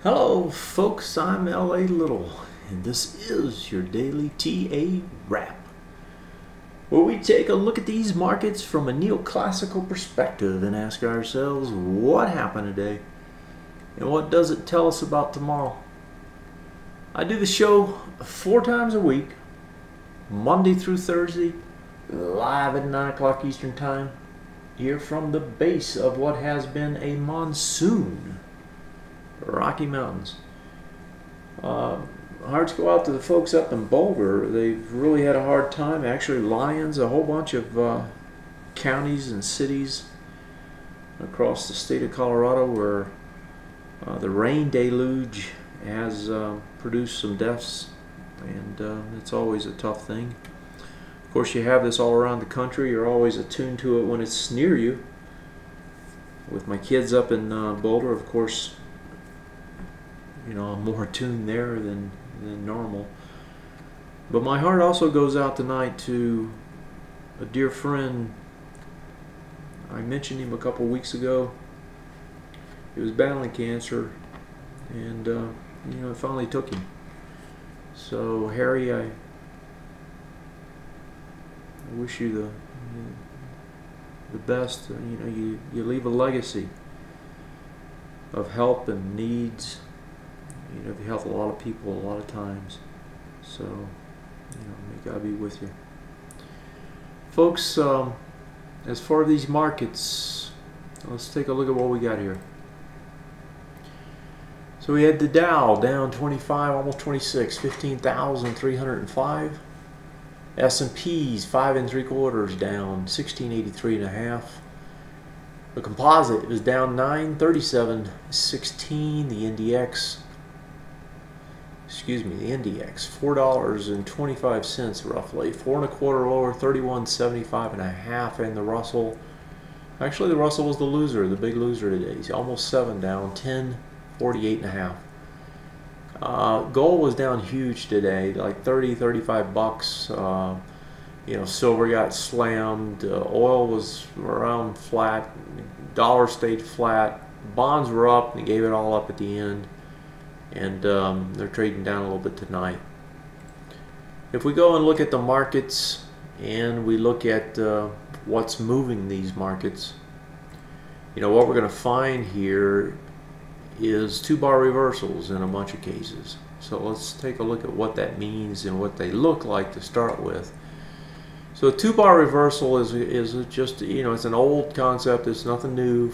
Hello folks, I'm L.A. Little, and this is your daily TA wrap, where we take a look at these markets from a neoclassical perspective and ask ourselves what happened today and what does it tell us about tomorrow. I do the show 4 times a week, Monday through Thursday, live at 9 o'clock Eastern Time, here from the base of what has been a monsoon. Rocky Mountains. Hearts go out to the folks up in Boulder. They've really had a hard time. Actually, Lyons, a whole bunch of counties and cities across the state of Colorado where the rain deluge has produced some deaths, and it's always a tough thing. Of course, you have this all around the country. You're always attuned to it when it's near you. With my kids up in Boulder, of course, you know, I'm more attuned there than normal. But my heart also goes out tonight to a dear friend. I mentioned him a couple weeks ago. He was battling cancer, and you know, it finally took him. So Harry, I wish you the best. You know, you leave a legacy of help and needs. You know, you help a lot of people a lot of times. So, you know, may God be with you. Folks, as far as these markets, let's take a look at what we got here. So we had the Dow down 25, almost 26, 15,305. S&P's 5 3/4 down 1683.5. The composite was down 937.16. The NDX, the NDX, $4.25 roughly, 4 1/4 lower, 3175.5. And the Russell, actually the Russell was the loser, the big loser today. He's almost 7 down, 1048.5. Gold was down huge today, like 35 bucks. You know, silver got slammed. Oil was around flat. Dollar stayed flat. Bonds were up, and they gave it all up at the end. And they're trading down a little bit tonight. If we go and look at the markets and we look at what's moving these markets, you know, what we're going to find here is 2-bar reversals in a bunch of cases. So let's take a look at what that means and what they look like to start with. So a 2-bar reversal is just, you know, it's an old concept. It's nothing new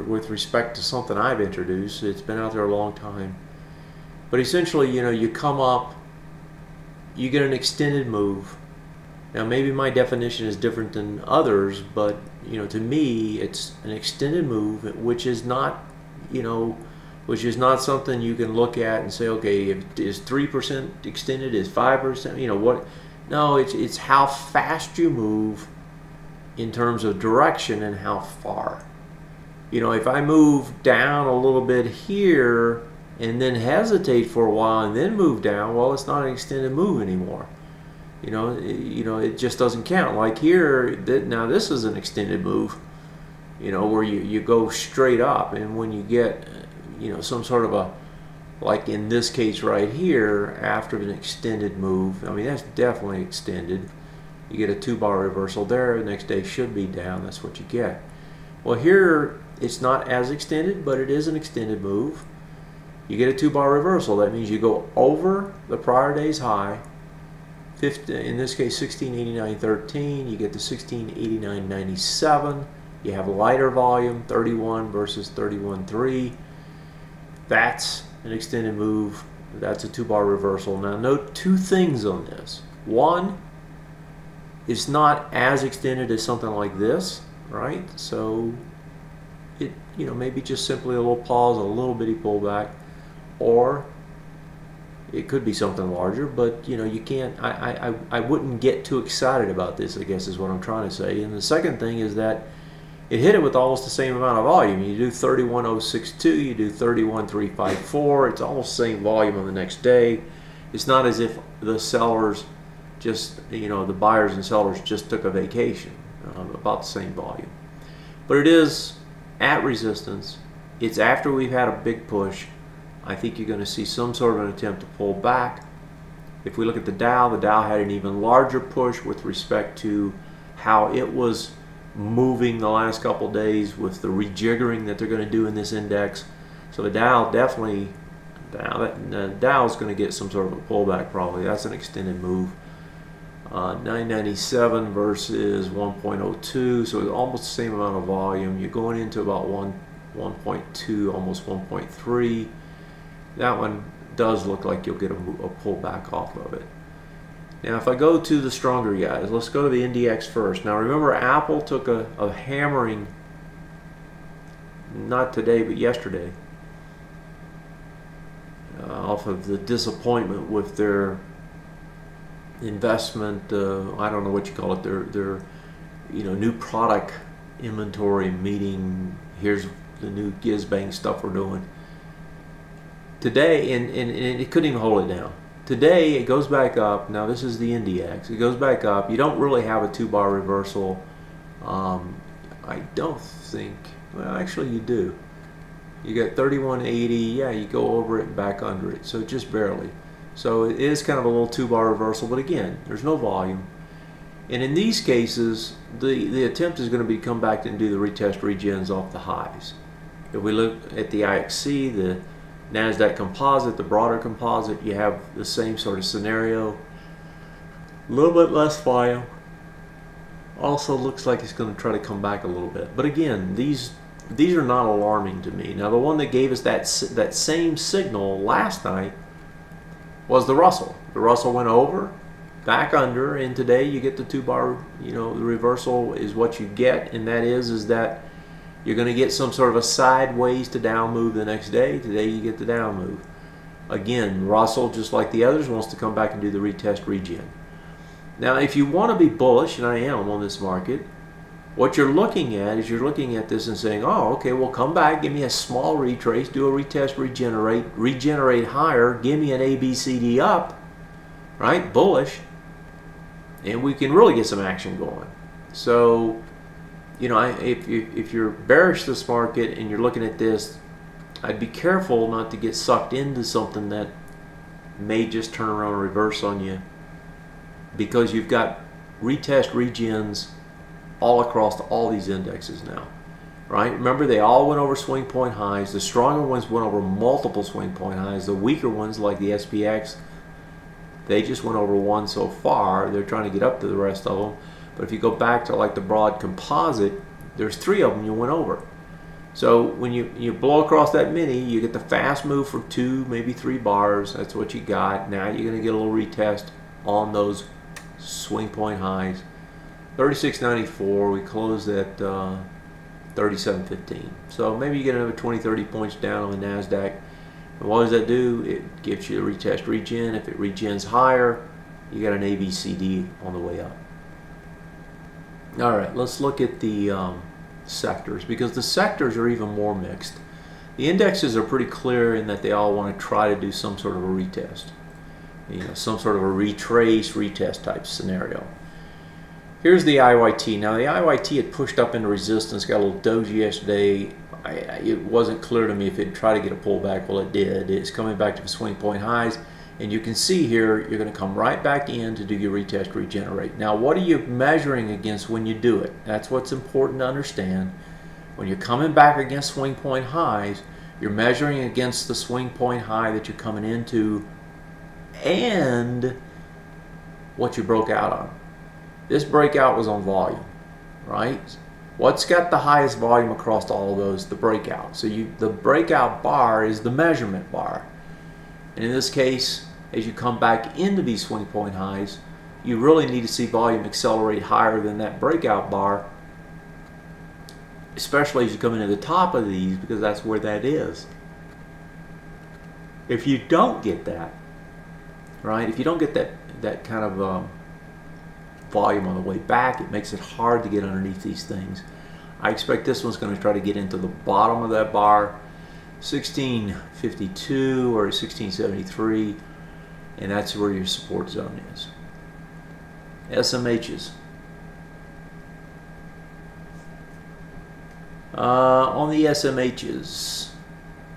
with respect to something I've introduced. It's been out there a long time. But essentially, you know, you come up, you get an extended move. Now, maybe my definition is different than others, but, you know, to me, it's an extended move, which is not, you know, which is not something you can look at and say, okay, is 3% extended, is 5%, you know, what? No, it's how fast you move in terms of direction and how far. You know, if I move down a little bit here and then hesitate for a while and then move down, well, it's not an extended move anymore. You know, it just doesn't count. Like here, now this is an extended move, you know, where you go straight up, and when you get, you know, some sort of a, like in this case right here, after an extended move, I mean, that's definitely extended. You get a 2-bar reversal there, the next day should be down, that's what you get. Well, here, it's not as extended, but it is an extended move. You get a 2-bar reversal. That means you go over the prior day's high, in this case 1689.13. You get to 1689.97. You have lighter volume, 31 versus 31.3. That's an extended move. That's a 2-bar reversal. Now note 2 things on this. One, it's not as extended as something like this, right? So it, you know, maybe just simply a little pause, a little bitty pullback. Or it could be something larger, but you know, you can't, I wouldn't get too excited about this, I guess is what I'm trying to say. And the second thing is that it hit it with almost the same amount of volume. You do 31.062, you do 31.354, it's almost the same volume on the next day. It's not as if the sellers just, you know, the buyers and sellers just took a vacation, about the same volume. But it is at resistance. It's after we've had a big push. I think you're going to see some sort of an attempt to pull back. If we look at the Dow had an even larger push with respect to how it was moving the last couple days with the rejiggering that they're going to do in this index. So the Dow definitely, the Dow's going to get some sort of a pullback probably. That's an extended move. 997 versus 1.02, so it's almost the same amount of volume. You're going into about 1.2, almost 1.3. That one does look like you'll get a pullback off of it. Now if I go to the stronger guys, let's go to the NDX first. Now remember, Apple took a hammering, not today but yesterday, off of the disappointment with their investment, I don't know what you call it, their new product inventory meeting. Here's the new Gizbang stuff we're doing today, and it couldn't even hold it down. Today it goes back up. Now this is the NDX. It goes back up. You don't really have a 2-bar reversal. I don't think, well actually you do. You got 3180, yeah, you go over it and back under it, so just barely. So it is kind of a little 2-bar reversal, but again, there's no volume. And in these cases, the attempt is going to be to come back and do the retest regens off the highs. If we look at the IXC, the NASDAQ composite, the broader composite, you have the same sort of scenario. A little bit less volume. Also looks like it's going to try to come back a little bit. But again, these are not alarming to me. Now the one that gave us that same signal last night was the Russell. The Russell went over, back under, and today you get the 2-bar, the reversal is what you get, and that is that you're going to get some sort of a sideways to down move the next day. Today you get the down move. Again, Russell, just like the others, wants to come back and do the retest regen. Now if you want to be bullish, and I am on this market, what you're looking at is you're looking at this and saying, oh, okay, well come back, give me a small retrace, do a retest, regenerate higher, give me an ABCD up, right, bullish, and we can really get some action going. So, if you're bearish this market and you're looking at this, I'd be careful not to get sucked into something that may just turn around and reverse on you, because you've got retest regens all across all these indexes now, right? Remember, they all went over swing point highs. The stronger ones went over multiple swing point highs. The weaker ones, like the SPX, they just went over one so far. They're trying to get up to the rest of them. But if you go back to like the broad composite, there's 3 of them you went over. So when you blow across that mini, you get the fast move for 2, maybe 3 bars. That's what you got. Now you're going to get a little retest on those swing point highs. 36.94, we closed at 37.15. So maybe you get another 20-30 points down on the NASDAQ. And what does that do? It gives you a retest regen. If it regens higher, you got an ABCD on the way up. All right, let's look at the sectors, because the sectors are even more mixed. The indexes are pretty clear in that they all want to try to do some sort of a retest. Some sort of a retrace, retest type scenario. Here's the IYT. Now the IYT had pushed up into resistance, got a little doji yesterday. It wasn't clear to me if it'd try to get a pullback. Well, it did. It's coming back to the swing point highs, and you can see here you're going to come right back in to do your retest regenerate. Now what are you measuring against when you do it? That's what's important to understand. When you're coming back against swing point highs, you're measuring against the swing point high that you're coming into and what you broke out on. This breakout was on volume, right? What's got the highest volume across all of those? The breakout. So the breakout bar is the measurement bar. And in this case, as you come back into these swing point highs, you really need to see volume accelerate higher than that breakout bar, especially as you come into the top of these, because that's where that is. If you don't get that, right? If you don't get that kind of volume on the way back, it makes it hard to get underneath these things. I expect this one's going to try to get into the bottom of that bar, 1652 or 1673, and that's where your support zone is. SMHs. On the SMHs,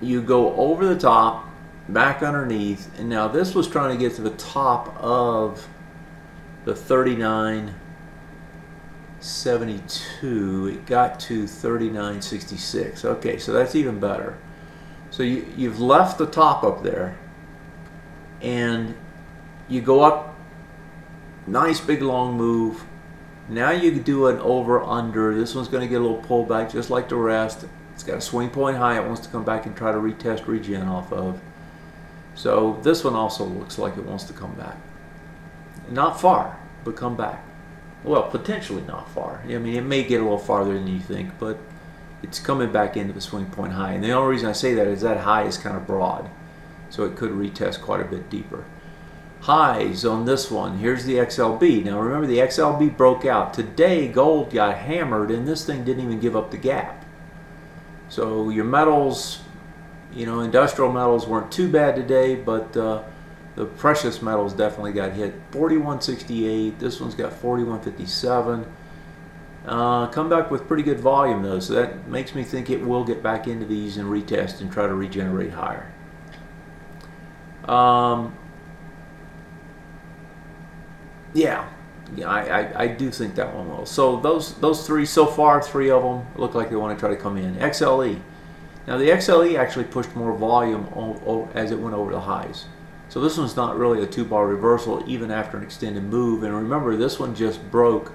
you go over the top back underneath, and now this was trying to get to the top of the 39.72. It got to 39.66. Okay, so that's even better. So you've left the top up there, and you go up, nice big long move. Now you can do an over under. This one's going to get a little pullback just like the rest. It's got a swing point high it wants to come back and try to retest regen off of. So this one also looks like it wants to come back. Not far, but come back. Well, potentially not far. I mean, it may get a little farther than you think, but it's coming back into the swing point high. And the only reason I say that is that high is kind of broad, so it could retest quite a bit deeper. Highs on this one. Here's the XLB. Now remember, the XLB broke out. Today, gold got hammered, and this thing didn't even give up the gap. So your metals, you know, industrial metals weren't too bad today, but the precious metals definitely got hit. 41.68. This one's got 41.57. Come back with pretty good volume though, so that makes me think it will get back into these and retest and try to regenerate higher. Yeah, I do think that one will. So those three so far, three of them look like they want to try to come in. XLE. Now the XLE actually pushed more volume as it went over the highs. So this one's not really a two-bar reversal even after an extended move. And remember, this one just broke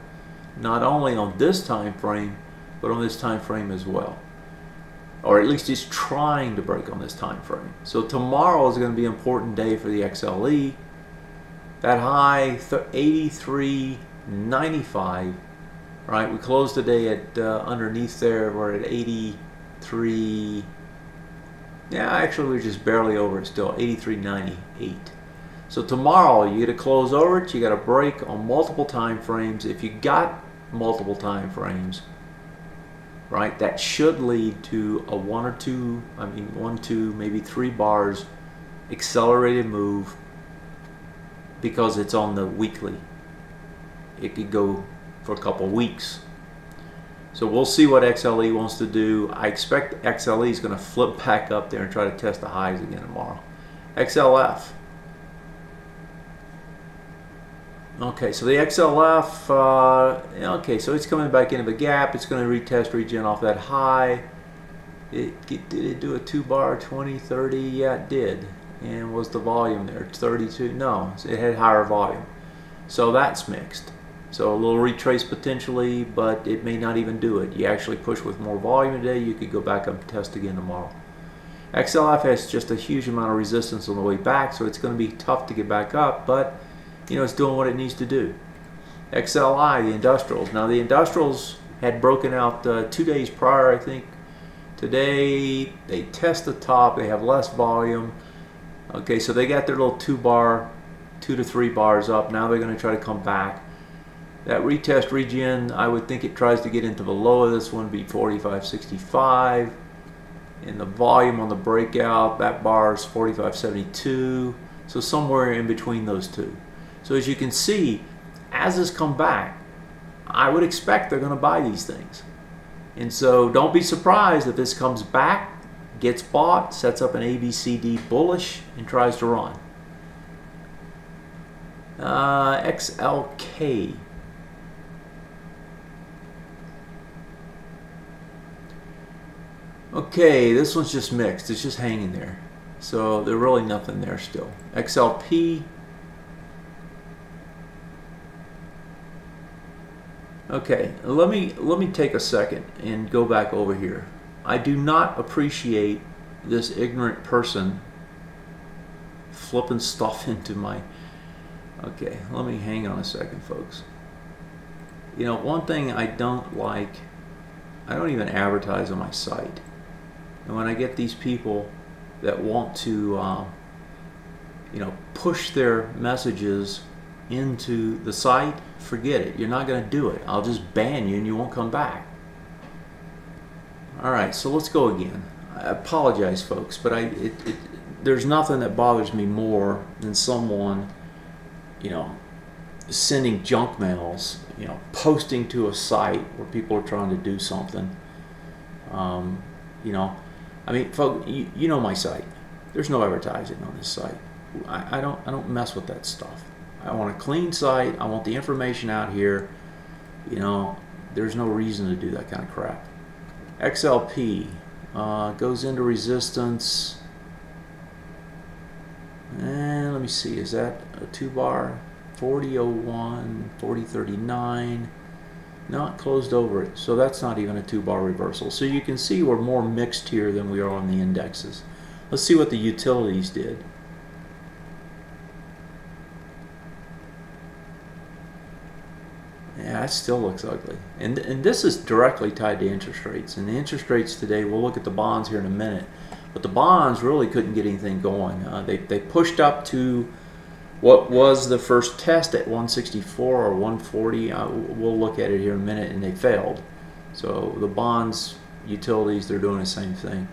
not only on this time frame, but on this time frame as well. Or at least it's trying to break on this time frame. So tomorrow is going to be an important day for the XLE. That high, 83.95, right? We closed the day at underneath there. We're at 83. Yeah, actually we're just barely over it still, 83.98. So tomorrow you get to close over it. You got to break on multiple time frames. If you got multiple time frames, right, that should lead to a one, two, maybe 3 bars accelerated move, because it's on the weekly. It could go for a couple weeks. So we'll see what XLE wants to do. I expect XLE is going to flip back up there and try to test the highs again tomorrow. XLF. Okay, so the XLF, okay, so it's coming back into the gap. It's going to retest regen off that high. Did it do a 2-bar, 20, 30? Yeah, it did. And was the volume there? 32? No, it had higher volume. So that's mixed. So a little retrace potentially, but it may not even do it. You actually push with more volume today, you could go back up and test again tomorrow. XLF has just a huge amount of resistance on the way back, so it's going to be tough to get back up, but you know, it's doing what it needs to do. XLI, the industrials. Now the industrials had broken out 2 days prior, I think. Today they test the top, they have less volume. Okay, so they got their little 2-bar, 2 to 3 bars up. Now they're going to try to come back. That retest regen, I would think it tries to get into the low of this one, be 45.65. And the volume on the breakout, that bar is 45.72. So somewhere in between those two. So as you can see, as this come back, I would expect they're going to buy these things. And so don't be surprised if this comes back, gets bought, sets up an ABCD bullish, and tries to run. XLK. Okay, this one's just mixed. It's just hanging there. So there's really nothing there still. XLP. Okay, let me take a second and go back over here. I do not appreciate this ignorant person flipping stuff into my... Okay, let me hang on a second, folks. You know, one thing I don't like, I don't even advertise on my site. And when I get these people that want to, you know, push their messages into the site, forget it. You're not going to do it. I'll just ban you and you won't come back. Alright, so let's go again. I apologize, folks, but there's nothing that bothers me more than someone, you know, sending junk mails, you know, posting to a site where people are trying to do something. You know, I mean, folks, you know my site. There's no advertising on this site. I don't mess with that stuff. I want a clean site. I want the information out here. You know, there's no reason to do that kind of crap. XLP goes into resistance. And let me see, is that a 2-bar? 40.01, 40.39. No, it closed over it. So that's not even a 2-bar reversal. So you can see we're more mixed here than we are on the indexes. Let's see what the utilities did. Yeah, it still looks ugly. And this is directly tied to interest rates. And the interest rates today, we'll look at the bonds here in a minute. But the bonds really couldn't get anything going. They pushed up to what was the first test at 164 or 140. We'll look at it here in a minute, and they failed. So the bonds, utilities, they're doing the same thing.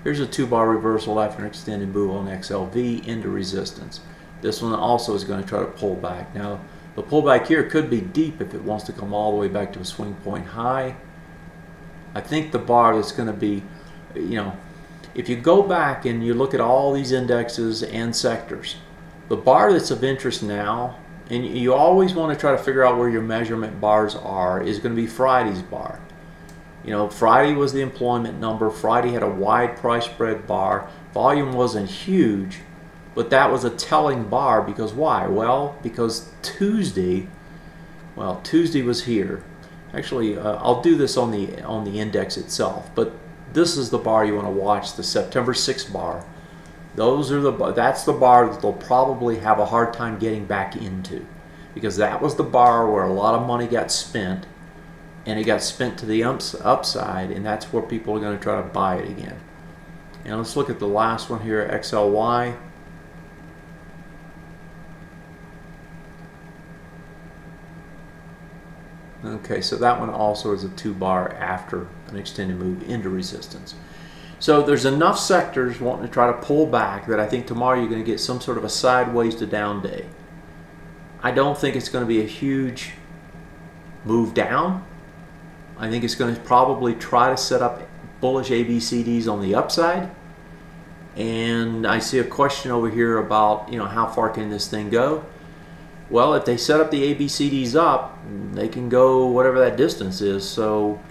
Here's a 2-bar reversal after an extended move on XLV into resistance. This one also is going to try to pull back. Now, the pullback here could be deep if it wants to come all the way back to a swing point high. I think the bar that's going to be, you know, if you go back and you look at all these indexes and sectors, the bar that's of interest now, and you always want to try to figure out where your measurement bars are, is going to be Friday's bar. You know, Friday was the employment number. Friday had a wide price spread bar. Volume wasn't huge, but that was a telling bar because why? Well, because Tuesday was here. Actually, I'll do this on the index itself, but this is the bar you want to watch, the September 6th bar. That's the bar that they'll probably have a hard time getting back into, because that was the bar where a lot of money got spent, and it got spent to the upside, and that's where people are going to try to buy it again. And let's look at the last one here, XLY. Okay, so that one also is a 2-bar after an extended move into resistance. So there's enough sectors wanting to try to pull back that I think tomorrow you're going to get some sort of a sideways to down day. I don't think it's going to be a huge move down. I think it's going to probably try to set up bullish ABCDs on the upside. And I see a question over here about, you know, how far can this thing go? Well, if they set up the ABCDs up, they can go whatever that distance is. So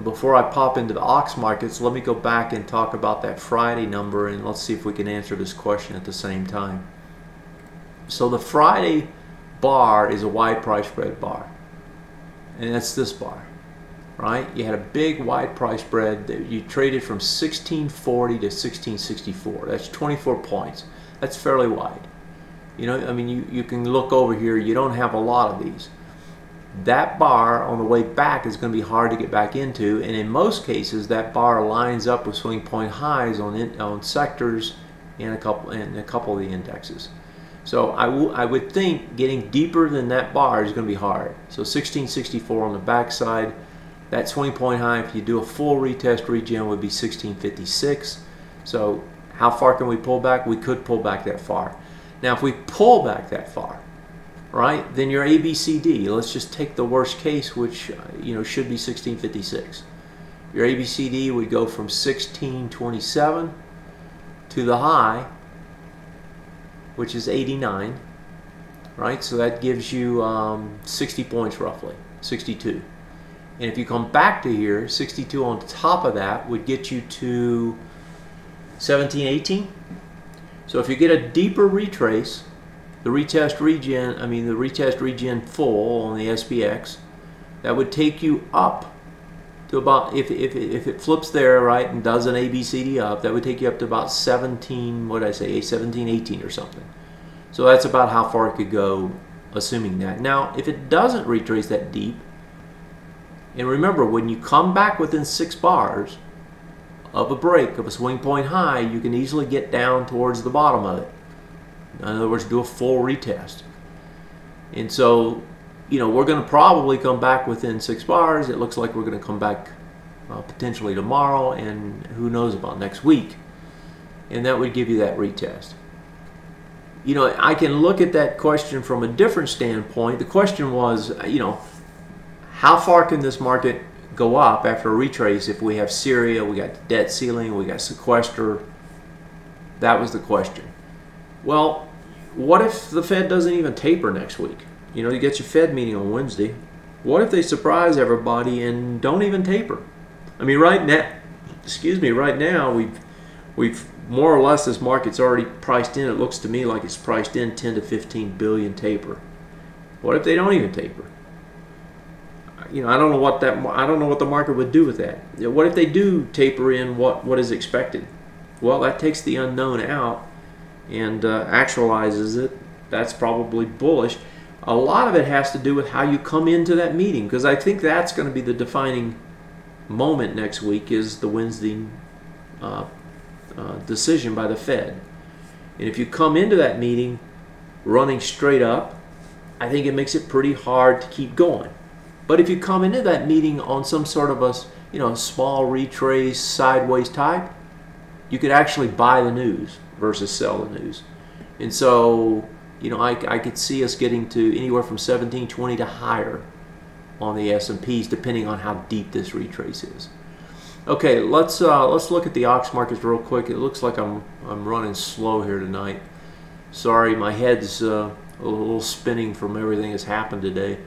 before I pop into the aux markets, let me go back and talk about that Friday number, and let's see if we can answer this question at the same time. So the Friday bar is a wide price spread bar, and that's this bar, right? You had a big wide price spread that you traded from 1640 to 1664. That's 24 points. That's fairly wide. You know, I mean, you can look over here, you don't have a lot of these. That bar on the way back is going to be hard to get back into, and in most cases that bar lines up with swing point highs on sectors and a couple of the indexes. So I would think getting deeper than that bar is going to be hard. So 1664 on the backside, that swing point high, if you do a full retest regen, would be 1656. So how far can we pull back? We could pull back that far. Now if we pull back that far, right, then your ABCD, let's just take the worst case, which you know should be 1656. Your ABCD would go from 1627 to the high, which is 89, right? So that gives you 60 points roughly, 62. And if you come back to here, 62 on top of that would get you to 1718. So if you get a deeper retrace, the retest regen full on the SPX, that would take you up to about, if it flips there, right, and does an ABCD up, that would take you up to about 17, what did I say, 17, 18 or something. So that's about how far it could go, assuming that. Now, if it doesn't retrace that deep, and remember, when you come back within 6 bars of a break, of a swing point high, you can easily get down towards the bottom of it. In other words, do a full retest. And so, you know, we're going to probably come back within 6 bars. It looks like we're going to come back potentially tomorrow, and who knows about next week. And that would give you that retest. You know, I can look at that question from a different standpoint. The question was, you know, how far can this market go up after a retrace if we have Syria, we got debt ceiling, we got sequester, That was the question. Well, what if the Fed doesn't even taper next week? You know, you get your Fed meeting on Wednesday. What if they surprise everybody and don't even taper? I mean, right now we've more or less, this market's already priced in. It looks to me like it's priced in 10 to 15 billion taper. What if they don't even taper? You know, I don't know what the market would do with that. You know, what if they do taper in what is expected? Well, that takes the unknown out and actualizes it. That's probably bullish. A lot of it has to do with how you come into that meeting, because I think that's going to be the defining moment next week, is the Wednesday decision by the Fed. And if you come into that meeting running straight up, I think it makes it pretty hard to keep going. But if you come into that meeting on some sort of a small retrace sideways type, you could actually buy the news versus sell the news. And so, you know, I could see us getting to anywhere from 1720 to higher on the S&Ps, depending on how deep this retrace is. Okay, let's look at the ox markets real quick. It looks like I'm running slow here tonight. Sorry, my head's a little spinning from everything that's happened today.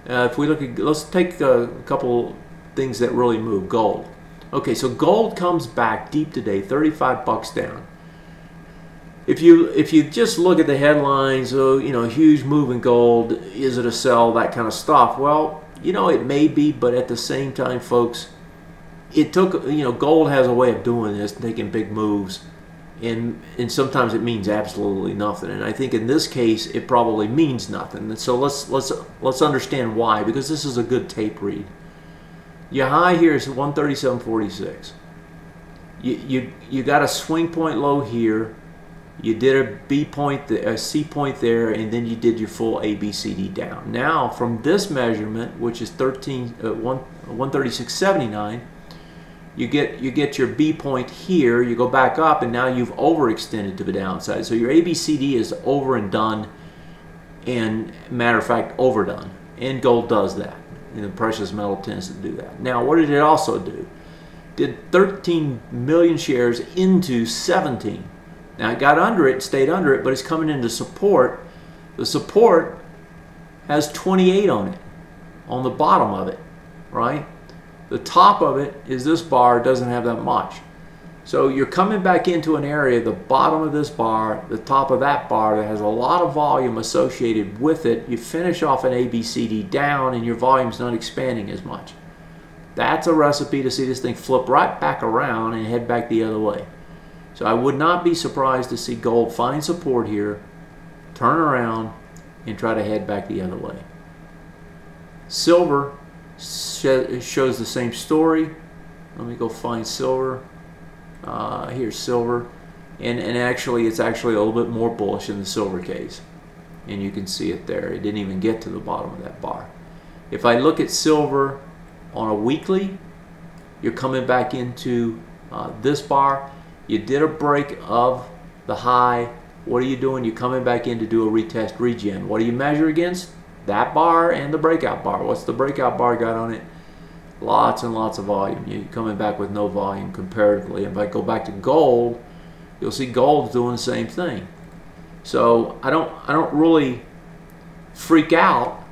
If we look at, let's take a couple things that really move. Gold. Okay, so gold comes back deep today, 35 bucks down. If you just look at the headlines, huge move in gold, is it a sell, that kind of stuff? Well, it may be, but at the same time, folks, it took, gold has a way of doing this, taking big moves, and sometimes it means absolutely nothing. And I think in this case, it probably means nothing. And so let's understand why, because this is a good tape read. Your high here is 137.46. You got a swing point low here. You did a B point, a C point there, and then you did your full ABCD down. Now, from this measurement, which is 136.79, you get your B point here. You go back up, and now you've overextended to the downside. So your ABCD is over and done, and matter of fact, overdone. And gold does that. Precious metal tends to do that. Now, what did it also do? Did 13 million shares into 17. Now, it got under it, stayed under it, but it's coming into support. The support has 28 on it, on the bottom of it, right? The top of it is this bar, doesn't have that much. So you're coming back into an area, the bottom of this bar, the top of that bar, that has a lot of volume associated with it. You finish off an ABCD down, and your volume's not expanding as much. That's a recipe to see this thing flip right back around and head back the other way. So I would not be surprised to see gold find support here, turn around, and try to head back the other way. Silver shows the same story. Let me go find silver. Here's silver. And actually, it's actually a little bit more bullish in the silver case. And you can see it there. It didn't even get to the bottom of that bar. If I look at silver on a weekly, you're coming back into this bar. You did a break of the high. What are you doing? You're coming back in to do a retest regen. What do you measure against? That bar and the breakout bar. What's the breakout bar got on it? Lots and lots of volume. You're coming back with no volume comparatively. If I go back to gold, you'll see gold's doing the same thing. So I don't really freak out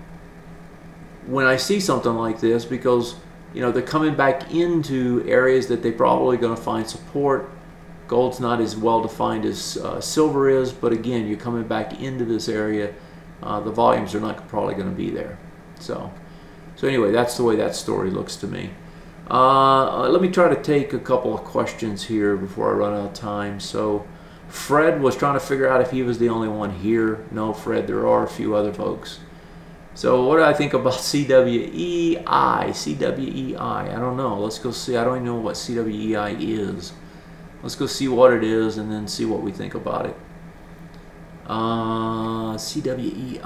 when I see something like this, because they're coming back into areas that they're probably going to find support. Gold's not as well defined as silver is, but again, you're coming back into this area. The volumes are not probably going to be there. So anyway, that's the way that story looks to me. Let me try to take a couple of questions here before I run out of time. So Fred was trying to figure out if he was the only one here. No, Fred, there are a few other folks. So what do I think about CWEI? CWEI, I don't know. Let's go see. I don't even know what CWEI is. Let's go see what it is and then see what we think about it. CWEI.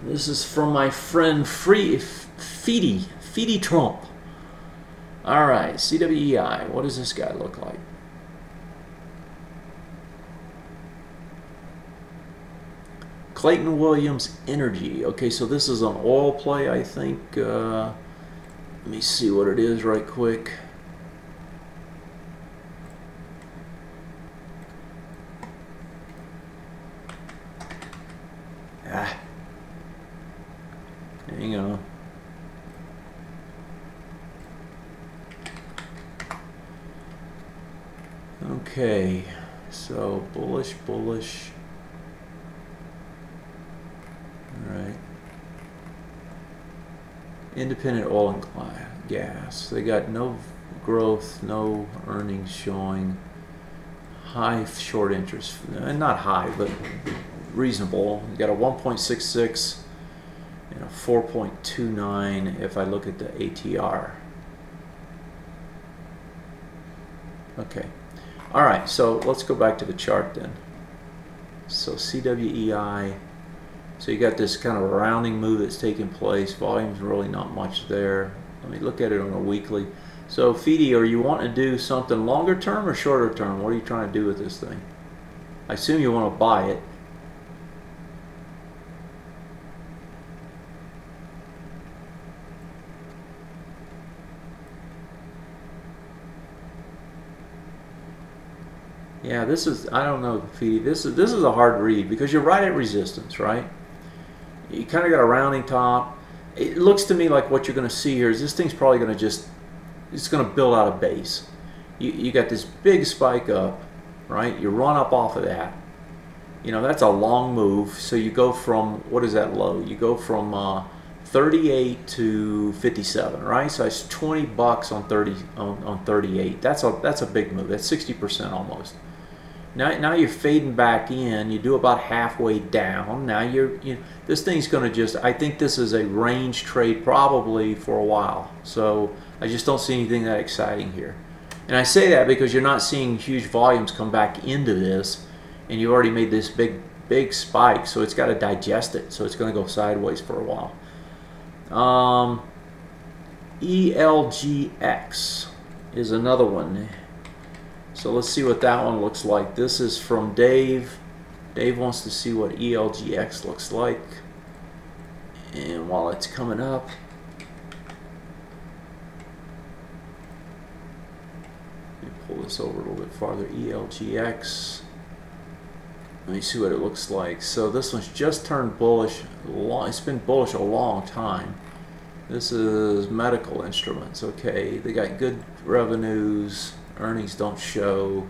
This is from my friend Feedy Trump. All right, CWEI. What does this guy look like? Clayton Williams Energy. Okay, so this is an oil play, I think. Let me see what it is right quick. Hang on. Okay, so bullish, bullish. All right. Independent oil and gas. They got no growth, no earnings showing. High short interest, not high, but reasonable. You got a 1.66 and a 4.29 if I look at the ATR. Okay. All right, so let's go back to the chart then. So CWEI, so you got this kind of rounding move that's taking place. Volume's really not much there. Let me look at it on a weekly. So Feedy, are you wanting to do something longer term or shorter term? What are you trying to do with this thing? I assume you want to buy it. Yeah, this is, I don't know, Feedy, this is a hard read because you're right at resistance, right? You kind of got a rounding top. It looks to me like what you're going to see here is this thing's probably going to just, it's going to build out a base. You got this big spike up, right? You run up off of that. You know, that's a long move. So you go from, what is that low? You go from 38 to 57, right? So it's 20 bucks on 38. That's a big move. That's 60% almost. Now you're fading back in. You do about halfway down. Now this thing's going to just, I think this is a range trade probably for a while. So I just don't see anything that exciting here. And I say that because you're not seeing huge volumes come back into this, and you already made this big spike, so it's got to digest it. So it's going to go sideways for a while. ELGX is another one. So let's see what that one looks like. This is from Dave. Dave wants to see what ELGX looks like. And while it's coming up, let me pull this over a little bit farther. ELGX. Let me see what it looks like. So this one's just turned bullish. It's been bullish a long time. This is medical instruments. Okay, they got good revenues. Earnings don't show.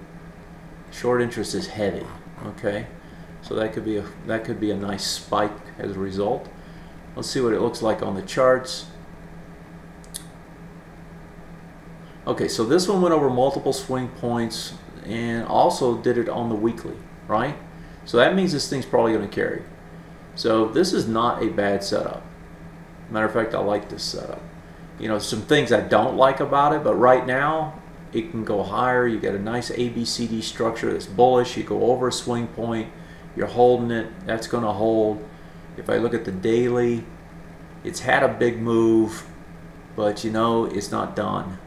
Short interest is heavy. Okay, so that could be a nice spike as a result. Let's see what it looks like on the charts. Okay, so this one went over multiple swing points and also did it on the weekly, right? So that means this thing's probably going to carry. So this is not a bad setup. Matter of fact, I like this setup. You know, some things I don't like about it, but right now it can go higher. You get a nice ABCD structure that's bullish. You go over a swing point, you're holding it, that's going to hold. If I look at the daily, it's had a big move, but you know, it's not done.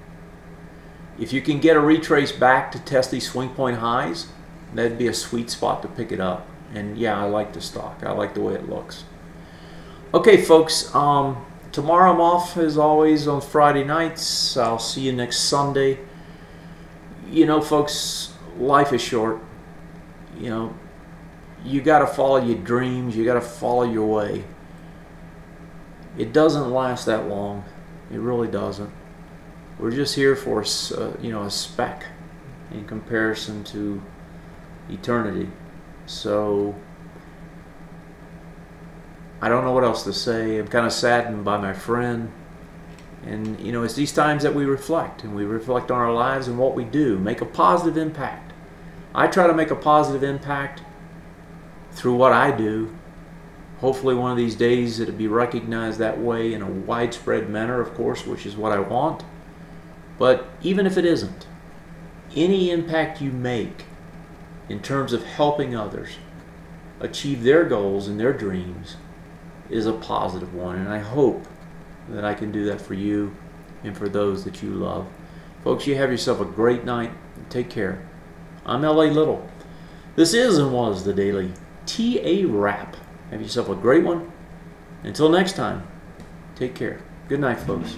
If you can get a retrace back to test these swing point highs, that'd be a sweet spot to pick it up. And yeah, I like the stock. I like the way it looks. Okay, folks, tomorrow I'm off as always on Friday nights. I'll see you next Sunday. You know, folks, life is short. You know, you got to follow your dreams. You got to follow your way. It doesn't last that long. It really doesn't. We're just here for, you know, a speck in comparison to eternity. So I don't know what else to say. I'm kind of saddened by my friend. And, you know, it's these times that we reflect, and we reflect on our lives and what we do. Make a positive impact. I try to make a positive impact through what I do. Hopefully one of these days it'll be recognized that way in a widespread manner, of course, which is what I want. But even if it isn't, any impact you make in terms of helping others achieve their goals and their dreams is a positive one. And I hope that I can do that for you and for those that you love. Folks, you have yourself a great night. Take care. I'm L.A. Little. This is and was the Daily DailyWrap. Have yourself a great one. Until next time, take care. Good night, folks.